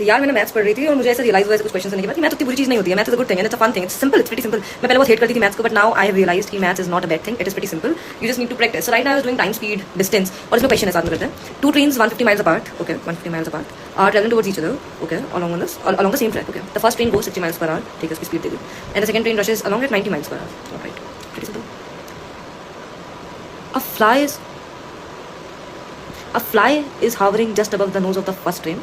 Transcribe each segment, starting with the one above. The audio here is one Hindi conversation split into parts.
तो यार मैंने मैथ्स पढ़ रही थी और मुझे ऐसा रियलाइज हुआ कुछ क्वेश्चन करने के बाद कि मैथ उतनी बुरी चीज़ नहीं होती है, math is a good thing and it's a fun thing, it's simple, it's pretty simple. मैं पहले बहुत हेट करती थी मैथ्स को, but now I have realised कि maths is not a bad thing, it is pretty simple, you just need to practise. So right now I was doing time, speed, distance, और इसमें क्वेश्चन है साथ में करते हैं। Two trains 150 miles apart, okay, 150 miles apart, are traveling towards each other, okay, along the same track, okay. The first train goes 60 miles per hour, ठीक है, इसकी speed they the, and the second train rushes along at 90 miles per hour, alright, pretty simple. A fly is hovering just above the nose of the first train.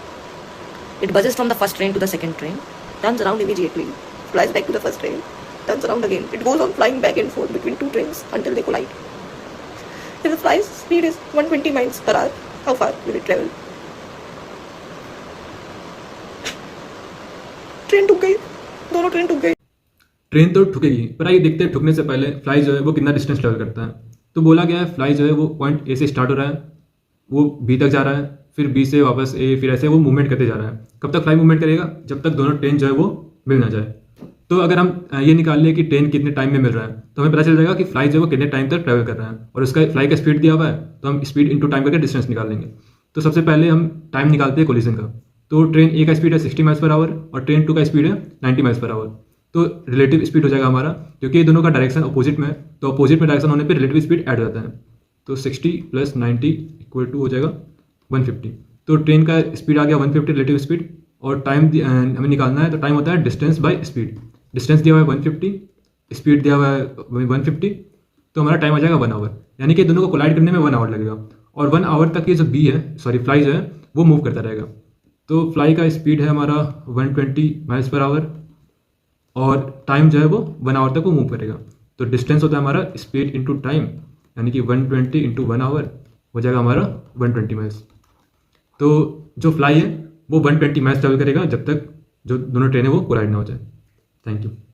It buzzes from the first train to the second train, turns around immediately, flies back to the first train, turns around again. It goes on flying back and forth between two trains until they collide. If the fly's speed is 120 miles per hour, how far will it travel? Train ठुक गई, दोनों ट्रेन ठुक गई। ट्रेन तो ठुकेगी, पर आइए देखते हैं ठुकने से पहले फ्लाई जो है वो कितना डिस्टेंस ट्रेवल करता है। तो बोला गया है फ्लाई जो है वो पॉइंट ए से स्टार्ट हो रहा है, वो बी तक जा रहा है, फिर बी से वापस ए, फिर ऐसे वो मूवमेंट करते जा रहा है। कब तक फ्लाई मूवमेंट करेगा? जब तक दोनों ट्रेन जो है वो मिल ना जाए। तो अगर हम ये निकाल लें कि ट्रेन कितने टाइम में मिल रहा है, तो हमें पता चल जाएगा कि फ्लाई जो है वो कितने टाइम तक ट्रैवल कर रहा है, और उसका फ्लाई का स्पीड दिया हुआ है, तो हम स्पीड इंटू टाइम करके डिस्टेंस निकाल लेंगे। तो सबसे पहले हम टाइम निकालते हैं कोलिजन का। तो ट्रेन ए का स्पीड है 60 miles per hour और ट्रेन 2 का स्पीड है 90 miles per hour। तो रिलेटिव स्पीड हो जाएगा हमारा, क्योंकि ये दोनों का डायरेक्शन अपोजिट में है, तो अपोजिट में डायरेक्शन होने पर रिलेटिव स्पीड ऐड हो जाता है। तो 60 + 90 = हो जाएगा 150। तो ट्रेन का स्पीड आ गया 150 रिलेटिव स्पीड, और टाइम हमें निकालना है, तो टाइम होता है डिस्टेंस बाय स्पीड। डिस्टेंस दिया हुआ है 150, स्पीड दिया हुआ है 150, तो हमारा टाइम आ जाएगा 1 आवर, यानी कि दोनों को कोलाइड करने में 1 आवर लगेगा। और 1 आवर तक ये जो बी है, सॉरी फ्लाई जो है वो मूव करता रहेगा। तो फ्लाई का स्पीड है हमारा 120 miles per hour, और टाइम जो है वो 1 आवर तक वो मूव करेगा। तो डिस्टेंस होता है हमारा स्पीड इंटू टाइम, यानी कि 120 × 1 आवर हो जाएगा हमारा 120 miles। तो जो फ्लाई है वो 120 miles ट्रेवल करेगा जब तक जो दोनों ट्रेनें वो कोलाइड ना हो जाए। Thank you.